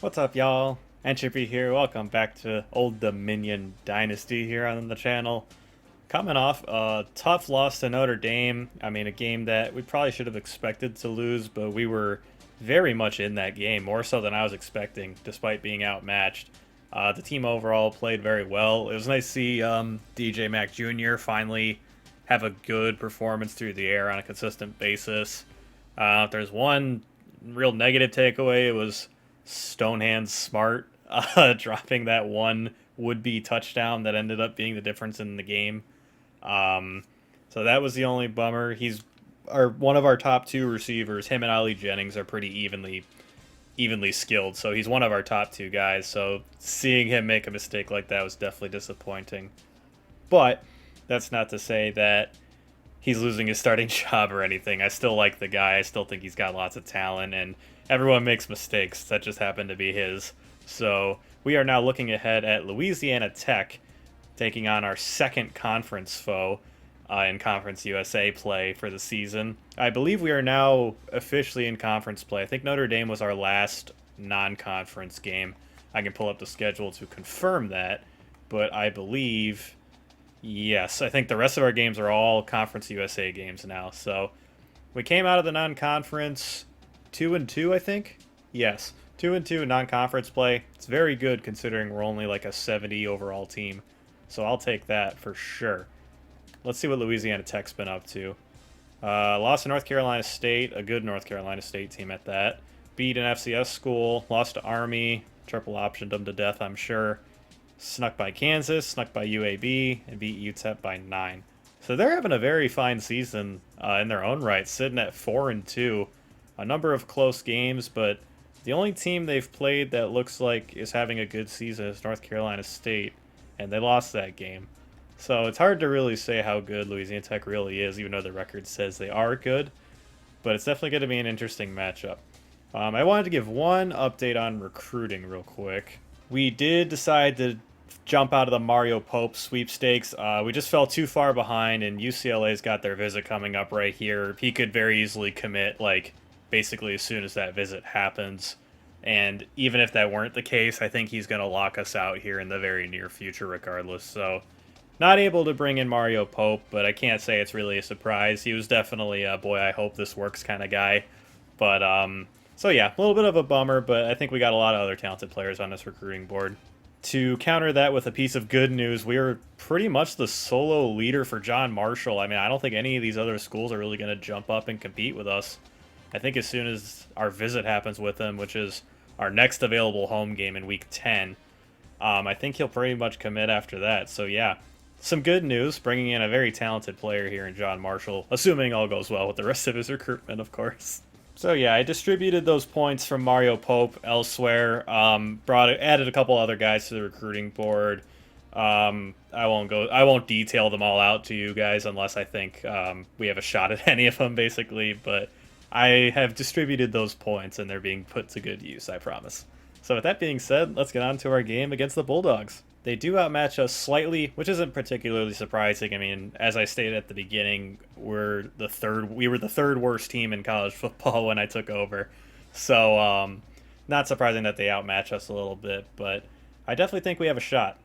What's up, y'all? Entropy here. Welcome back to Old Dominion Dynasty here on the channel. Coming off a tough loss to Notre Dame. I mean, a game that we probably should have expected to lose, but we were very much in that game, more so than I was expecting, despite being outmatched. The team overall played very well. It was nice to see DJ Mack Jr. finally have a good performance through the air on a consistent basis. If there's one real negative takeaway, it was Stonehand's Smart dropping that one would-be touchdown that ended up being the difference in the game. Um, so that was the only bummer. He's one of our top two receivers. Him and Ali Jennings are pretty evenly skilled. So he's one of our top two guys. So seeing him make a mistake like that was definitely disappointing. But that's not to say that he's losing his starting job or anything. I still like the guy. I still think he's got lots of talent, and everyone makes mistakes. That just happened to be his. So we are now looking ahead at Louisiana Tech taking on our second conference foe in Conference USA play for the season. I believe we are now officially in conference play. I think Notre Dame was our last non-conference game. I can pull up the schedule to confirm that, but I believe, yes, I think the rest of our games are all Conference USA games now. So we came out of the non-conference 2-2, I think. Yes, 2-2 in non-conference play. It's very good considering we're only like a 70 overall team. So I'll take that for sure. Let's see what Louisiana Tech's been up to. Lost to North Carolina State, a good North Carolina State team at that. Beat an FCS school, lost to Army, triple optioned them to death, I'm sure. Snuck by Kansas, snuck by UAB, and beat UTEP by 9. So they're having a very fine season in their own right, sitting at 4-2. A number of close games, but the only team they've played that looks like is having a good season is North Carolina State, and they lost that game. So it's hard to really say how good Louisiana Tech really is, even though the record says they are good. But it's definitely going to be an interesting matchup. I wanted to give one update on recruiting real quick. We did decide to jump out of the Mario Pope sweepstakes. We just fell too far behind, and UCLA's got their visit coming up right here. He could very easily commit, like, basically as soon as that visit happens. And even if that weren't the case, I think he's going to lock us out here in the very near future regardless. So not able to bring in Mario Pope, but I can't say it's really a surprise. He was definitely a boy, I hope this works kind of guy. But, so yeah, a little bit of a bummer, but I think we got a lot of other talented players on this recruiting board. To counter that with a piece of good news, we are pretty much the solo leader for John Marshall. I mean, I don't think any of these other schools are really going to jump up and compete with us. I think as soon as our visit happens with him, which is our next available home game in Week 10, I think he'll pretty much commit after that. So yeah, some good news, bringing in a very talented player here in John Marshall, assuming all goes well with the rest of his recruitment, of course. So yeah, I distributed those points from Mario Pope elsewhere. Added a couple other guys to the recruiting board. I won't detail them all out to you guys unless I think we have a shot at any of them, basically. But I have distributed those points and they're being put to good use, I promise. So with that being said, let's get on to our game against the Bulldogs. They do outmatch us slightly, which isn't particularly surprising. I mean, as I stated at the beginning, we were the third worst team in college football when I took over. So, not surprising that they outmatch us a little bit, but I definitely think we have a shot.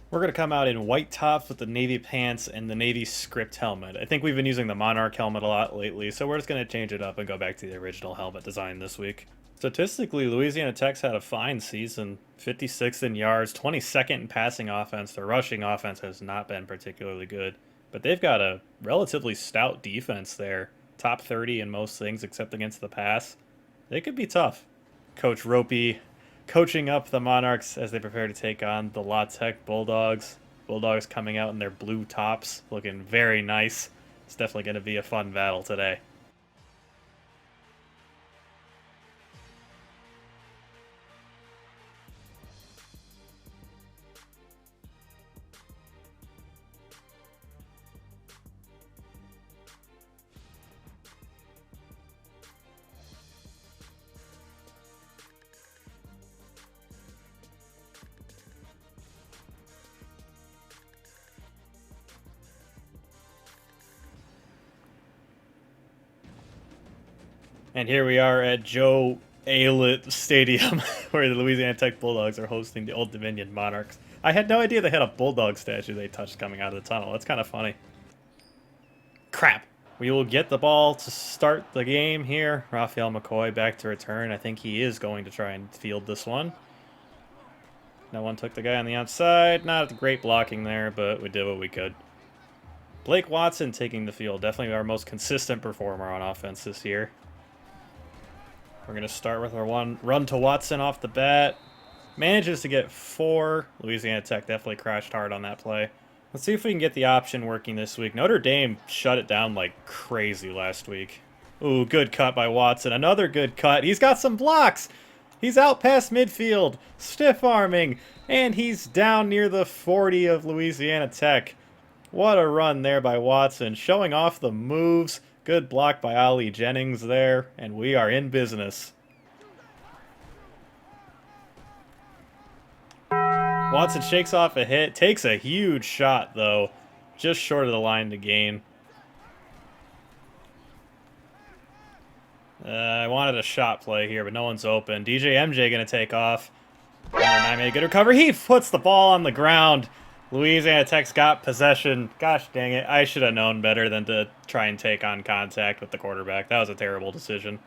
We're going to come out in white tops with the navy pants and the navy script helmet. I think we've been using the Monarch helmet a lot lately, so we're just going to change it up and go back to the original helmet design this week. Statistically, Louisiana Tech's had a fine season. 56th in yards, 22nd in passing offense. Their rushing offense has not been particularly good, but they've got a relatively stout defense there. Top 30 in most things except against the pass. They could be tough. Coach Ropy coaching up the Monarchs as they prepare to take on the La Tech Bulldogs. Bulldogs coming out in their blue tops, looking very nice. It's definitely going to be a fun battle today. And here we are at Joe A-lit stadium where the Louisiana Tech Bulldogs are hosting the Old Dominion Monarchs. I had no idea they had a Bulldog statue they touched coming out of the tunnel. That's kind of funny. Crap. We will get the ball to start the game here. Raphael McCoy back to return. I think he is going to try and field this one. No one took the guy on the outside. Not great blocking there, but we did what we could. Blake Watson taking the field. Definitely our most consistent performer on offense this year. We're going to start with our one run to Watson off the bat. Manages to get 4. Louisiana Tech definitely crashed hard on that play. Let's see if we can get the option working this week. Notre Dame shut it down like crazy last week. Ooh, good cut by Watson. Another good cut. He's got some blocks. He's out past midfield, stiff arming, and he's down near the 40 of Louisiana Tech. What a run there by Watson, showing off the moves. Good block by Ali Jennings there, and we are in business. Watson shakes off a hit, takes a huge shot though, just short of the line to gain. I wanted a shot play here, but no one's open. DJ MJ going to take off. Number 9 made a good recovery. He puts the ball on the ground. Louisiana Tech's got possession. Gosh dang it. I should have known better than to try and take on contact with the quarterback. That was a terrible decision.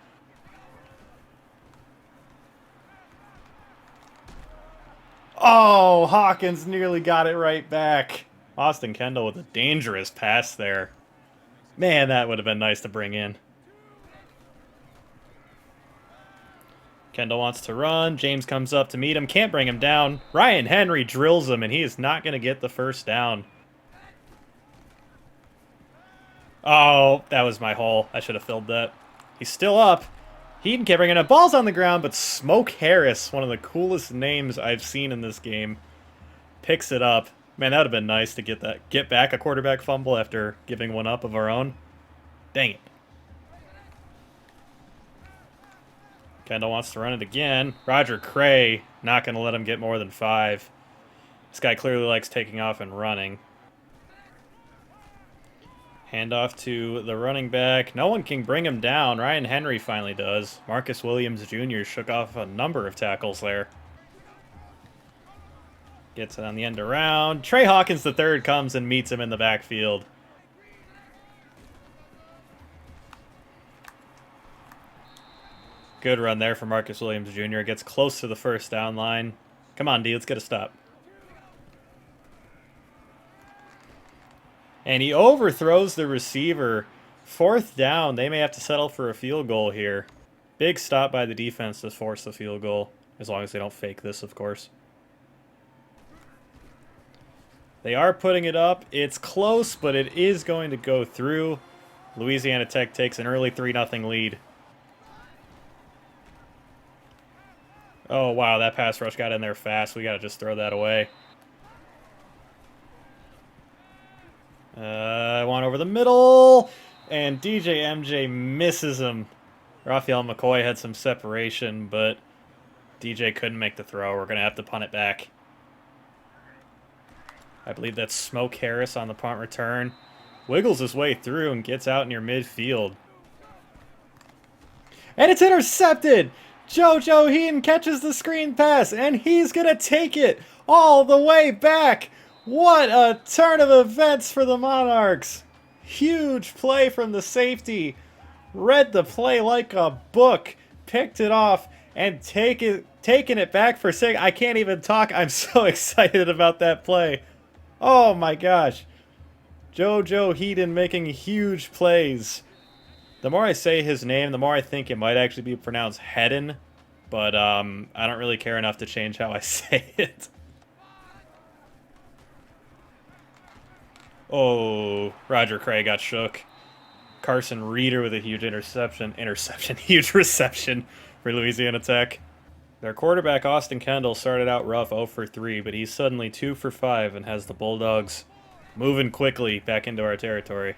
Oh, Hawkins nearly got it right back. Austin Kendall with a dangerous pass there. Man, that would have been nice to bring in. Kendall wants to run. James comes up to meet him. Can't bring him down. Ryan Henry drills him, and he is not going to get the first down. Oh, that was my hole. I should have filled that. He's still up. Heaton can't bring it up. Ball's on the ground, but Smoke Harris, one of the coolest names I've seen in this game, picks it up. Man, that would have been nice to get back a quarterback fumble after giving one up of our own. Dang it. Kendall wants to run it again. Roger Cray, not going to let him get more than 5. This guy clearly likes taking off and running. Handoff to the running back. No one can bring him down. Ryan Henry finally does. Marcus Williams Jr. shook off a number of tackles there. Gets it on the end around. Trey Hawkins III comes and meets him in the backfield. Good run there for Marcus Williams Jr. Gets close to the first down line. Come on, D, let's get a stop. And he overthrows the receiver. 4th down. They may have to settle for a field goal here. Big stop by the defense to force the field goal. As long as they don't fake this, of course. They are putting it up. It's close, but it is going to go through. Louisiana Tech takes an early 3-0 lead. Oh, wow, that pass rush got in there fast. We got to just throw that away. I want over the middle, and DJ MJ misses him. Raphael McCoy had some separation, but DJ couldn't make the throw. We're going to have to punt it back. I believe that's Smoke Harris on the punt return. Wiggles his way through and gets out near midfield. And it's intercepted! JoJo Heaton catches the screen pass, and he's going to take it all the way back. What a turn of events for the Monarchs. Huge play from the safety. Read the play like a book. Picked it off and taking it back for 6. I can't even talk. I'm so excited about that play. Oh my gosh. JoJo Heaton making huge plays. The more I say his name, the more I think it might actually be pronounced Hedden. But I don't really care enough to change how I say it. Oh, Roger Cray got shook. Carson Reeder with a huge huge reception for Louisiana Tech. Their quarterback, Austin Kendall, started out rough 0 for 3, but he's suddenly 2 for 5 and has the Bulldogs moving quickly back into our territory.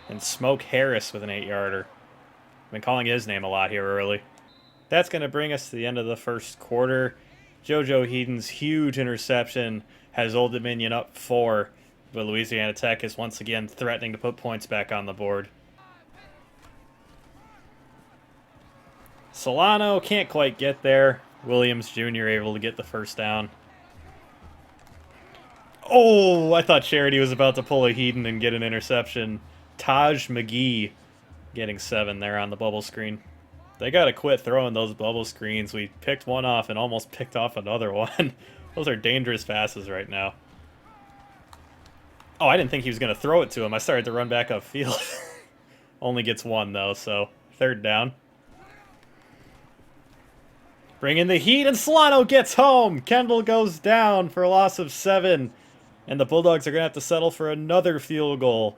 And Smoke Harris with an 8-yarder. I've been calling his name a lot here early. That's going to bring us to the end of the first quarter. JoJo Heaton's huge interception has Old Dominion up 4, but Louisiana Tech is once again threatening to put points back on the board. Solano can't quite get there. Williams Jr. able to get the first down. Oh, I thought Charity was about to pull a Heaton and get an interception. Taj McGee getting 7 there on the bubble screen. They got to quit throwing those bubble screens. We picked one off and almost picked off another one. Those are dangerous passes right now. Oh, I didn't think he was going to throw it to him. I started to run back upfield. Only gets 1, though, so 3rd down. Bring in the heat, and Solano gets home. Kendall goes down for a loss of 7. And the Bulldogs are going to have to settle for another field goal.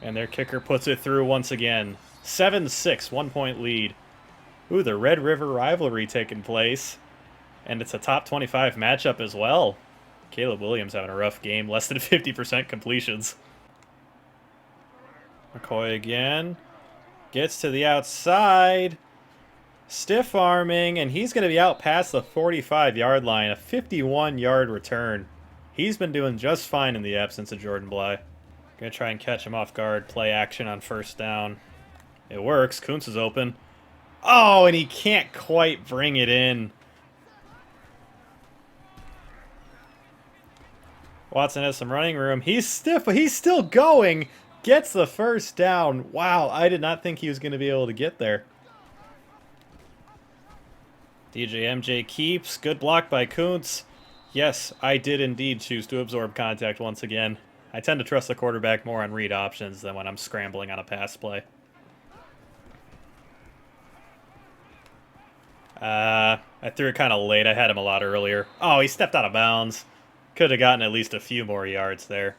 And their kicker puts it through once again. 7-6, 1-point lead. Ooh, the Red River rivalry taking place. And it's a top 25 matchup as well. Caleb Williams having a rough game. Less than 50% completions. McCoy again. Gets to the outside. Stiff arming, and he's going to be out past the 45-yard line. A 51-yard return. He's been doing just fine in the absence of Jordan Bly. Going to try and catch him off guard. Play action on 1st down. It works. Kuntz is open. Oh, and he can't quite bring it in. Watson has some running room. He's stiff, but he's still going. Gets the first down. Wow, I did not think he was going to be able to get there. DJ MJ keeps. Good block by Kuntz. Yes, I did indeed choose to absorb contact once again. I tend to trust the quarterback more on read options than when I'm scrambling on a pass play. I threw it kind of late. I had him a lot earlier. Oh, he stepped out of bounds. Could have gotten at least a few more yards there.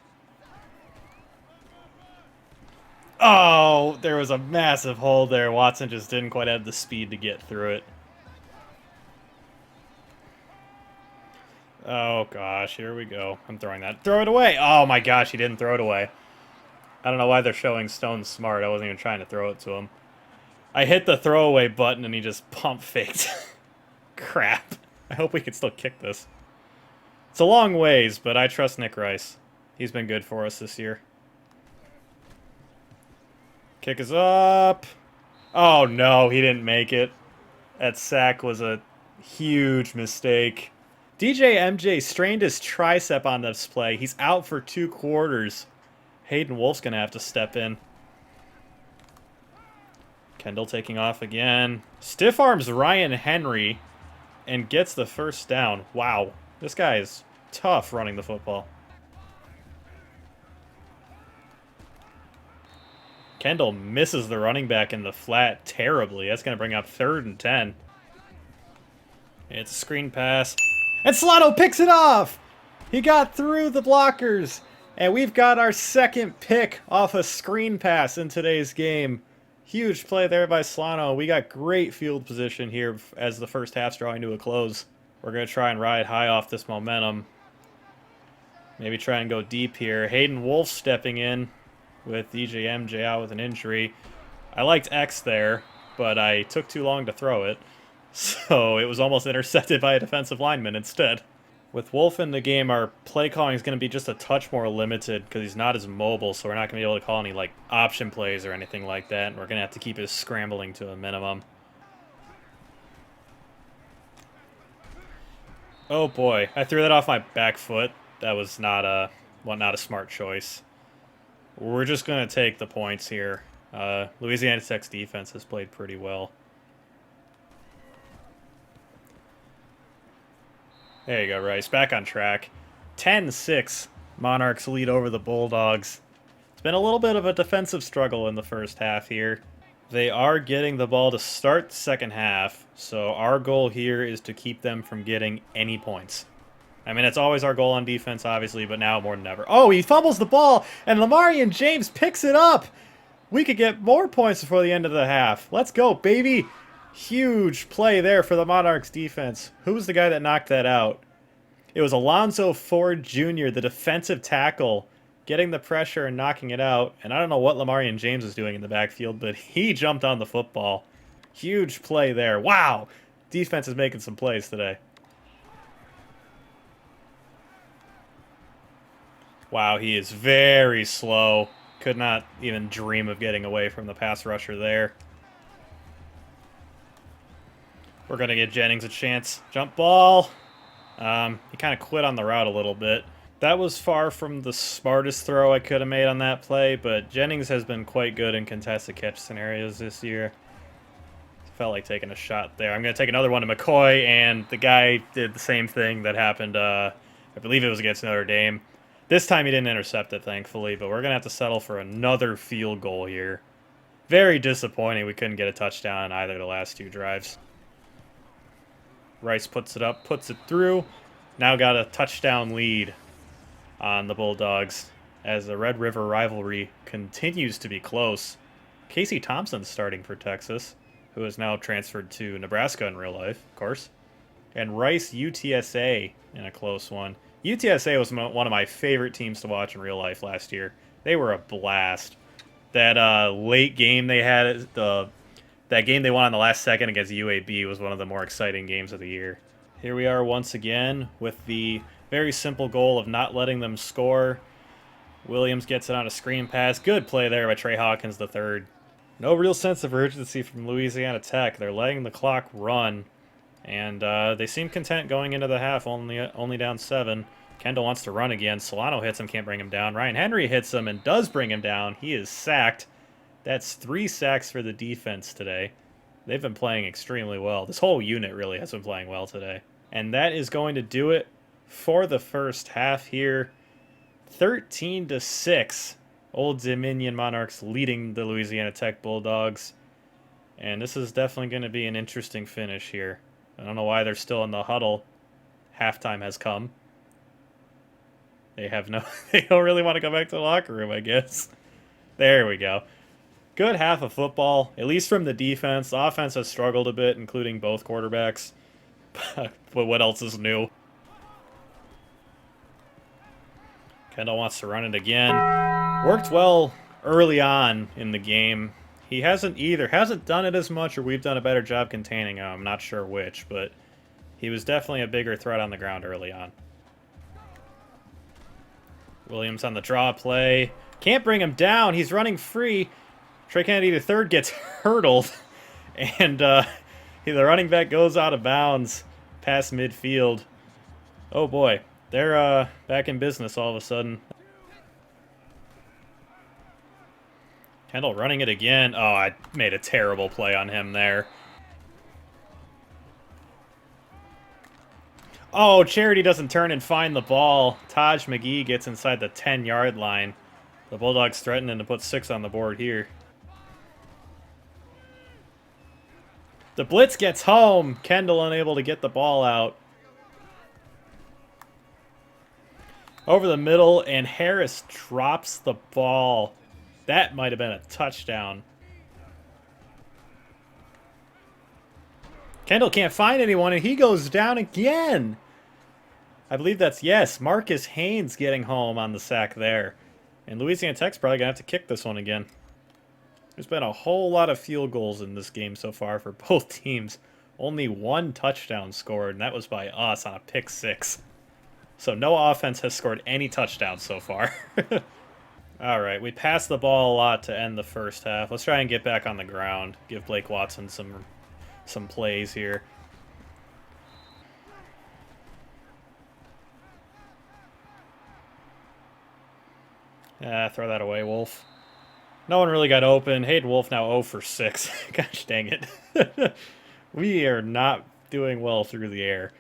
Oh, there was a massive hole there. Watson just didn't quite have the speed to get through it. Oh, gosh, here we go. I'm throwing that. Throw it away. Oh, my gosh, he didn't throw it away. I don't know why they're showing Stone smart. I wasn't even trying to throw it to him. I hit the throwaway button, and he just pump faked. Crap. I hope we can still kick this. It's a long ways, but I trust Nick Rice. He's been good for us this year. Kick is up. Oh, no, he didn't make it. That sack was a huge mistake. DJ MJ strained his tricep on this play. He's out for 2 quarters. Hayden Wolf's going to have to step in. Kendall taking off again. Stiff arms Ryan Henry and gets the first down. Wow, this guy is tough running the football. Kendall misses the running back in the flat terribly. That's going to bring up 3rd and 10. It's a screen pass. And Solano picks it off! He got through the blockers. And we've got our 2nd pick off a screen pass in today's game. Huge play there by Solano. We got great field position here as the first half's drawing to a close. We're going to try and ride high off this momentum. Maybe try and go deep here. Hayden Wolf stepping in with DJ MJ out with an injury. I liked X there, but I took too long to throw it. So it was almost intercepted by a defensive lineman instead. With Wolf in the game, our play calling is going to be just a touch more limited because he's not as mobile, so we're not going to be able to call any like option plays or anything like that, and we're going to have to keep his scrambling to a minimum. Oh boy, I threw that off my back foot. That was not a smart choice. We're just going to take the points here. Louisiana Tech's defense has played pretty well. There you go, Rice. Back on track. 10-6. Monarchs lead over the Bulldogs. It's been a little bit of a defensive struggle in the first half here. They are getting the ball to start the second half, so our goal here is to keep them from getting any points. I mean, it's always our goal on defense, obviously, but now more than ever. Oh, he fumbles the ball, and Lamarian James picks it up! We could get more points before the end of the half. Let's go, baby! Huge play there for the Monarchs defense. Who was the guy that knocked that out? It was Alonzo Ford Jr., the defensive tackle, getting the pressure and knocking it out. And I don't know what Lamarian James was doing in the backfield, but he jumped on the football. Huge play there. Wow! Defense is making some plays today. Wow, he is very slow. Could not even dream of getting away from the pass rusher there. We're going to give Jennings a chance. Jump ball. He kind of quit on the route a little bit. That was far from the smartest throw I could have made on that play, but Jennings has been quite good in contested catch scenarios this year. Felt like taking a shot there. I'm going to take another one to McCoy, and the guy did the same thing that happened, I believe it was against Notre Dame. This time he didn't intercept it, thankfully, but we're going to have to settle for another field goal here. Very disappointing we couldn't get a touchdown on either of the last two drives. Rice puts it up, puts it through. Now got a touchdown lead on the Bulldogs as the Red River rivalry continues to be close. Casey Thompson's starting for Texas, who is now transferred to Nebraska in real life, of course. And Rice UTSA in a close one. UTSA was one of my favorite teams to watch in real life last year. They were a blast. That late game they had, that game they won on the last second against UAB was one of the more exciting games of the year. Here we are once again with the very simple goal of not letting them score. Williams gets it on a screen pass. Good play there by Trey Hawkins III. No real sense of urgency from Louisiana Tech. They're letting the clock run, and they seem content going into the half, only down 7. Kendall wants to run again. Solano hits him, can't bring him down. Ryan Henry hits him and does bring him down. He is sacked. That's 3 sacks for the defense today. They've been playing extremely well. This whole unit really has been playing well today. And that is going to do it for the first half here. 13-6. Old Dominion Monarchs leading the Louisiana Tech Bulldogs. And this is definitely going to be an interesting finish here. I don't know why they're still in the huddle. Halftime has come. They don't really want to go back to the locker room, I guess. There we go. Good half of football, at least from the defense. The offense has struggled a bit, including both quarterbacks. But what else is new? Kendall wants to run it again. Worked well early on in the game. He hasn't done it as much, or we've done a better job containing him. I'm not sure which, but he was definitely a bigger threat on the ground early on. Williams on the draw play. Can't bring him down. He's running free. Trey Kennedy III gets hurdled, and the running back goes out of bounds past midfield. Oh boy, they're back in business all of a sudden. Kendall running it again. Oh, I made a terrible play on him there. Oh, Charity doesn't turn and find the ball. Taj McGee gets inside the 10-yard line. The Bulldogs threatening to put 6 on the board here. The blitz gets home. Kendall unable to get the ball out. Over the middle, and Harris drops the ball. That might have been a touchdown. Kendall can't find anyone, and he goes down again. I believe that's, yes, Marcus Haynes getting home on the sack there. And Louisiana Tech's probably going to have to kick this one again. There's been a whole lot of field goals in this game so far for both teams. Only 1 touchdown scored, and that was by us on a pick 6. So no offense has scored any touchdowns so far. All right, we passed the ball a lot to end the first half. Let's try and get back on the ground. Give Blake Watson some plays here. Throw that away, Wolf. No one really got open. Hayden Wolf now 0 for 6. Gosh dang it. We are not doing well through the air.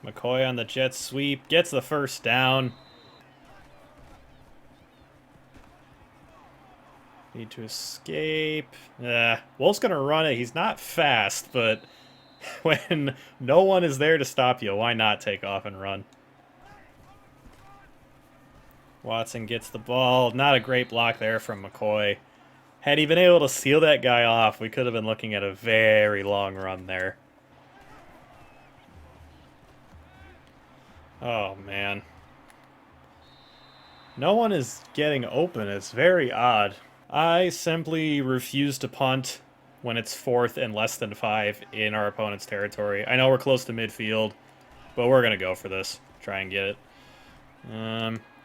McCoy on the jet sweep. Gets the first down. Need to escape. Wolf's going to run it. He's not fast, but when no one is there to stop you, why not take off and run? Watson gets the ball. Not a great block there from McCoy. Had he been able to seal that guy off, we could have been looking at a very long run there. Oh, man. No one is getting open. It's very odd. I simply refuse to punt when it's 4th and less than 5 in our opponent's territory. I know we're close to midfield, but we're going to go for this. Try and get it.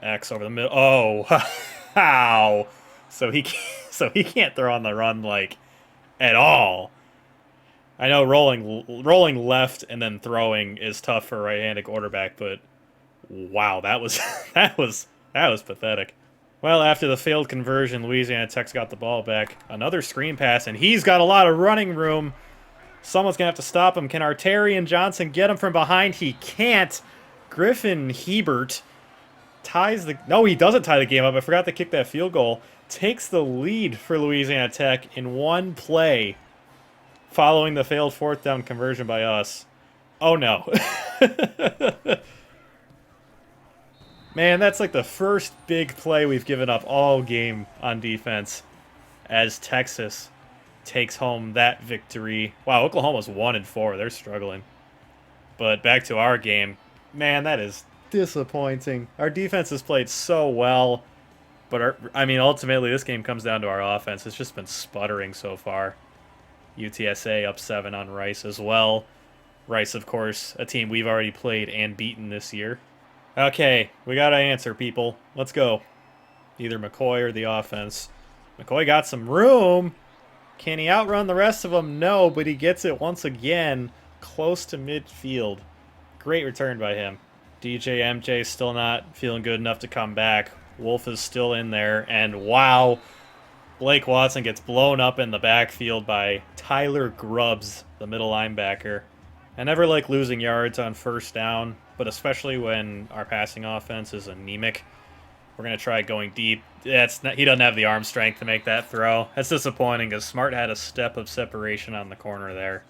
X over the middle. Oh, how? So he can't throw on the run like at all. I know rolling left and then throwing is tough for a right-handed quarterback, but wow, that was that was pathetic. Well, after the failed conversion, Louisiana Tech's got the ball back. Another screen pass, and he's got a lot of running room. Someone's going to have to stop him. Can Arterian Johnson get him from behind? He can't. Griffin Hebert ties the... No, he doesn't tie the game up. I forgot to kick that field goal. Takes the lead for Louisiana Tech in one play following the failed fourth down conversion by us. Oh, no. Man, that's like the first big play we've given up all game on defense as Texas takes home that victory. Wow, Oklahoma's 1-4. They're struggling. But back to our game. Man, that is disappointing. Our defense has played so well. But, ultimately, this game comes down to our offense. It's just been sputtering so far. UTSA up 7 on Rice as well. Rice, of course, a team we've already played and beaten this year. Okay, we got to answer, people. Let's go. Either McCoy or the offense. McCoy got some room. Can he outrun the rest of them? No, but he gets it once again close to midfield. Great return by him. DJ MJ still not feeling good enough to come back. Wolf is still in there, and wow, Blake Watson gets blown up in the backfield by Tyler Grubbs, the middle linebacker. I never like losing yards on first down, but especially when our passing offense is anemic. We're going to try going deep. He doesn't have the arm strength to make that throw. That's disappointing because Smart had a step of separation on the corner there.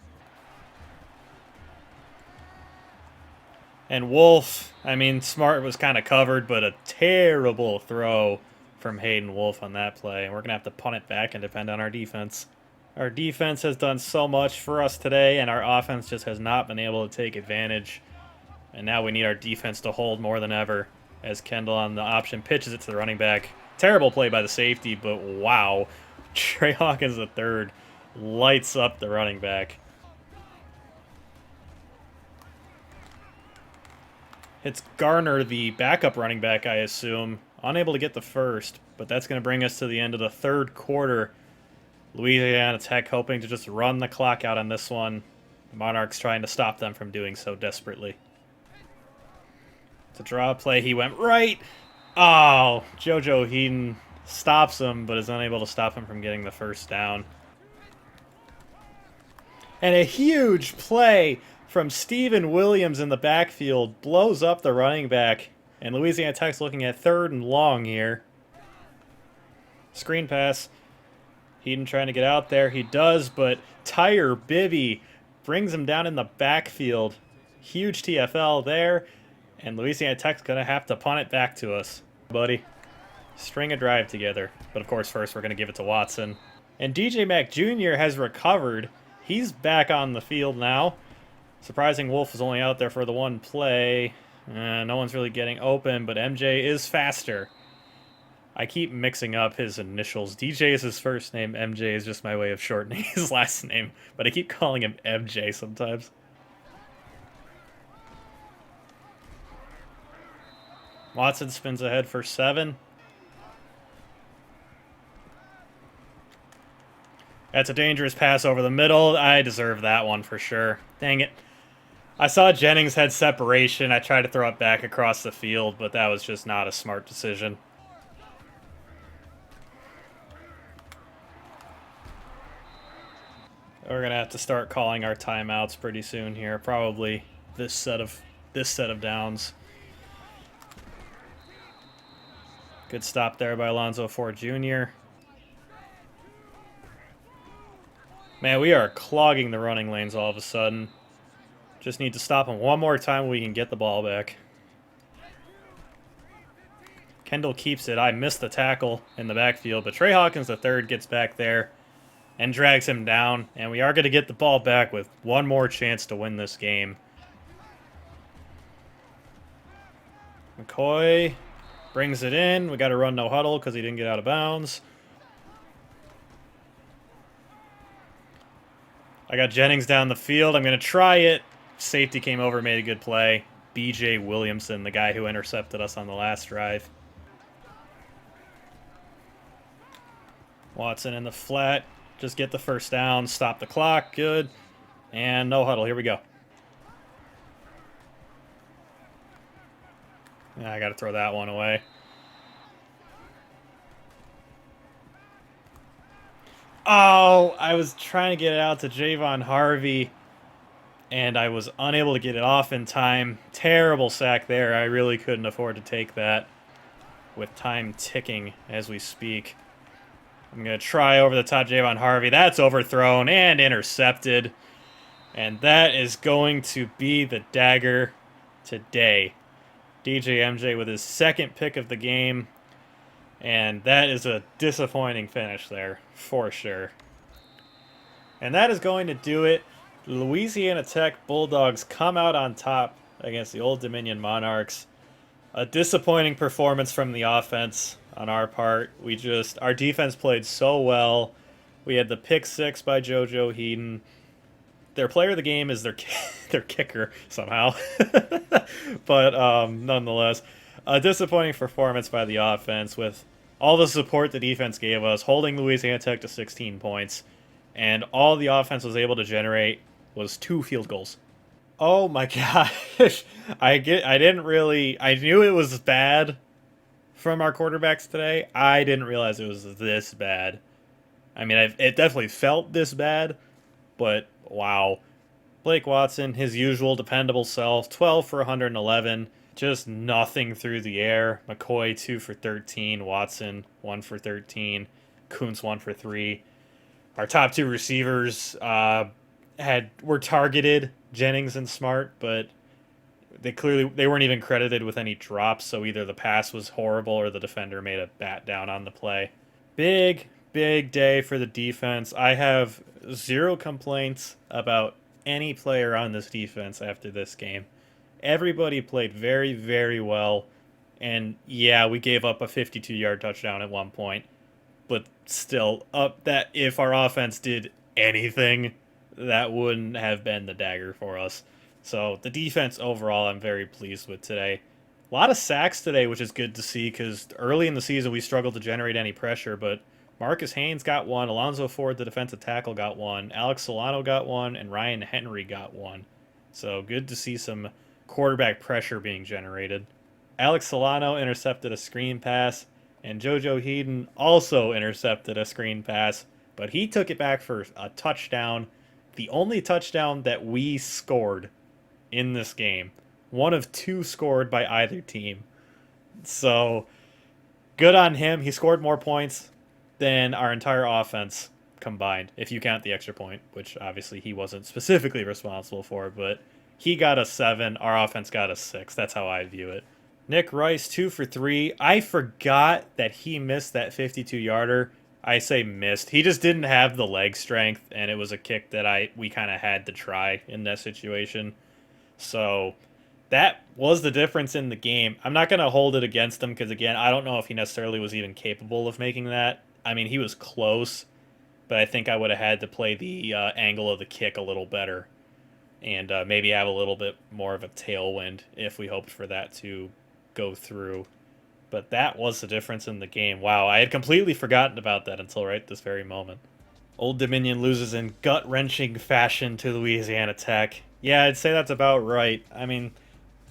And Wolf, Smart was kind of covered, but a terrible throw from Hayden Wolf on that play. And we're going to have to punt it back and depend on our defense. Our defense has done so much for us today, and our offense just has not been able to take advantage. And now we need our defense to hold more than ever as Kendall on the option pitches it to the running back. Terrible play by the safety, but wow. Trey Hawkins III lights up the running back. It's Garner, the backup running back, I assume. Unable to get the first, but that's going to bring us to the end of the third quarter. Louisiana Tech hoping to just run the clock out on this one. The Monarchs trying to stop them from doing so desperately. To draw a play, he went right. Oh, JoJo Heaton stops him, but is unable to stop him from getting the first down. And a huge play from Steven Williams in the backfield blows up the running back. And Louisiana Tech's looking at 3rd and long here. Screen pass. Heaton trying to get out there. He does, but Tyre Bibby brings him down in the backfield. Huge TFL there. And Louisiana Tech's going to have to punt it back to us. Buddy. String a drive together. But of course, first we're going to give it to Watson. And DJ Mack Jr. has recovered. He's back on the field now. Surprising Wolf is only out there for the one play. No one's really getting open, but MJ is faster. I keep mixing up his initials. DJ is his first name. MJ is just my way of shortening his last name. But I keep calling him MJ sometimes. Watson spins ahead for 7. That's a dangerous pass over the middle. I deserve that one for sure. Dang it. I saw Jennings had separation. I tried to throw it back across the field, but that was just not a smart decision. We're gonna have to start calling our timeouts pretty soon here. Probably this set of downs. Good stop there by Alonzo Ford Jr. Man, we are clogging the running lanes all of a sudden. Just need to stop him one more time we can get the ball back. Kendall keeps it. I missed the tackle in the backfield, but Trey Hawkins III gets back there and drags him down, and we are going to get the ball back with one more chance to win this game. McCoy brings it in. We got to run no huddle because he didn't get out of bounds. I got Jennings down the field. I'm going to try it. Safety came over, made a good play. BJ Williamson, the guy who intercepted us on the last drive. Watson in the flat. Just get the first down. Stop the clock. Good. And no huddle. Here we go. Yeah, I got to throw that one away. Oh, I was trying to get it out to Javon Harvey, and I was unable to get it off in time. Terrible sack there. I really couldn't afford to take that with time ticking as we speak. I'm going to try over the top Javon Harvey. That's overthrown and intercepted. And that is going to be the dagger today. DJ MJ with his second pick of the game. And that is a disappointing finish there, for sure. And that is going to do it. Louisiana Tech Bulldogs come out on top against the Old Dominion Monarchs. A disappointing performance from the offense on our part. Our defense played so well. We had the pick six by JoJo Heaton. Their player of the game is their kicker somehow. But nonetheless, a disappointing performance by the offense with all the support the defense gave us, holding Louisiana Tech to 16 points. And all the offense was able to generate was 2 field goals. Oh my gosh. I knew it was bad from our quarterbacks today. I didn't realize it was this bad. I mean, it definitely felt this bad, but wow. Blake Watson, his usual dependable self, 12 for 111, just nothing through the air. McCoy 2 for 13, Watson 1 for 13, Kuntz 1 for 3. Our top 2 receivers were targeted, Jennings and Smart, but they weren't even credited with any drops, so either the pass was horrible or the defender made a bat down on the play. Big day for the defense. I have 0 complaints about any player on this defense after this game. Everybody played very, very well, and yeah, we gave up a 52-yard touchdown at one point, but still, that if our offense did anything, that wouldn't have been the dagger for us. So the defense overall, I'm very pleased with today. A lot of sacks today, which is good to see, because early in the season we struggled to generate any pressure, but Marcus Haynes got 1, Alonzo Ford, the defensive tackle, got 1, Alex Solano got 1, and Ryan Henry got 1. So good to see some quarterback pressure being generated. Alex Solano intercepted a screen pass, and JoJo Heaton also intercepted a screen pass, but he took it back for a touchdown, the only touchdown that we scored in this game. 1 of 2 scored by either team. So good on him. He scored more points than our entire offense combined, if you count the extra point, which obviously he wasn't specifically responsible for, but he got a 7, our offense got a 6. That's how I view it. Nick Rice, 2 for 3. I forgot that he missed that 52-yarder. I say missed. He just didn't have the leg strength, and it was a kick that we kind of had to try in that situation. So that was the difference in the game. I'm not going to hold it against him because, again, I don't know if he necessarily was even capable of making that. I mean, he was close, but I think I would have had to play the angle of the kick a little better and maybe have a little bit more of a tailwind if we hoped for that to go through. But that was the difference in the game. Wow, I had completely forgotten about that until right this very moment. Old Dominion loses in gut-wrenching fashion to Louisiana Tech. Yeah, I'd say that's about right. I mean,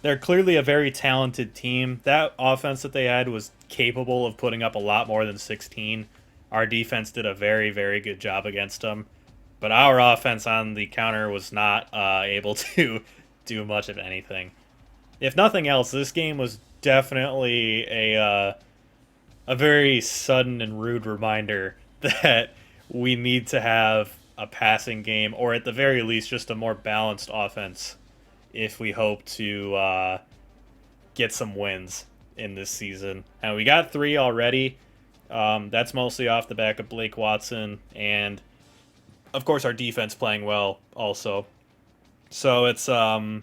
they're clearly a very talented team. That offense that they had was capable of putting up a lot more than 16. Our defense did a very, very good job against them. But our offense on the counter was not able to do much of anything. If nothing else, this game was definitely a very sudden and rude reminder that we need to have a passing game, or at the very least, just a more balanced offense if we hope to get some wins in this season. And we got 3 already. That's mostly off the back of Blake Watson and, of course, our defense playing well also. So it's tough.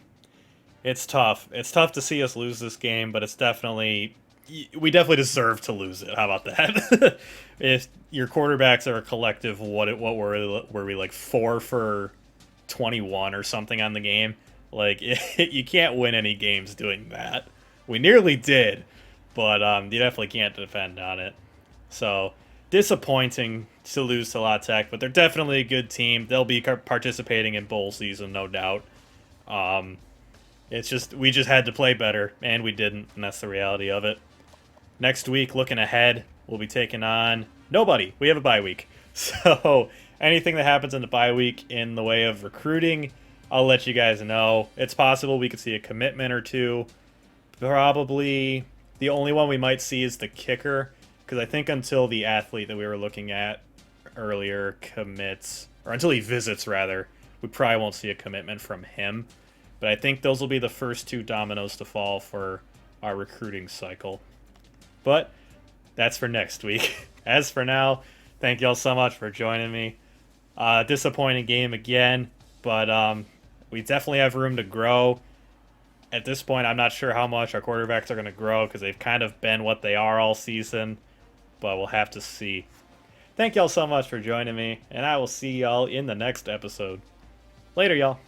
It's tough to see us lose this game, but we definitely deserve to lose it. How about that? If your quarterbacks are a collective, what were we like 4 for 21 or something on the game? Like you can't win any games doing that. We nearly did, but you definitely can't depend on it. So disappointing to lose to La Tech, but they're definitely a good team. They'll be participating in bowl season, no doubt. Um, it's just we just had to play better, and we didn't, and that's the reality of it. Next week, looking ahead, we'll be taking on nobody. We have a bye week. So anything that happens in the bye week in the way of recruiting, I'll let you guys know. It's possible we could see a commitment or two. Probably the only one we might see is the kicker, because I think until the athlete that we were looking at earlier commits, or until he visits, rather, we probably won't see a commitment from him. But I think those will be the first two dominoes to fall for our recruiting cycle. But that's for next week. As for now, thank y'all so much for joining me. Disappointing game again, but we definitely have room to grow. At this point, I'm not sure how much our quarterbacks are going to grow because they've kind of been what they are all season, but we'll have to see. Thank y'all so much for joining me, and I will see y'all in the next episode. Later, y'all.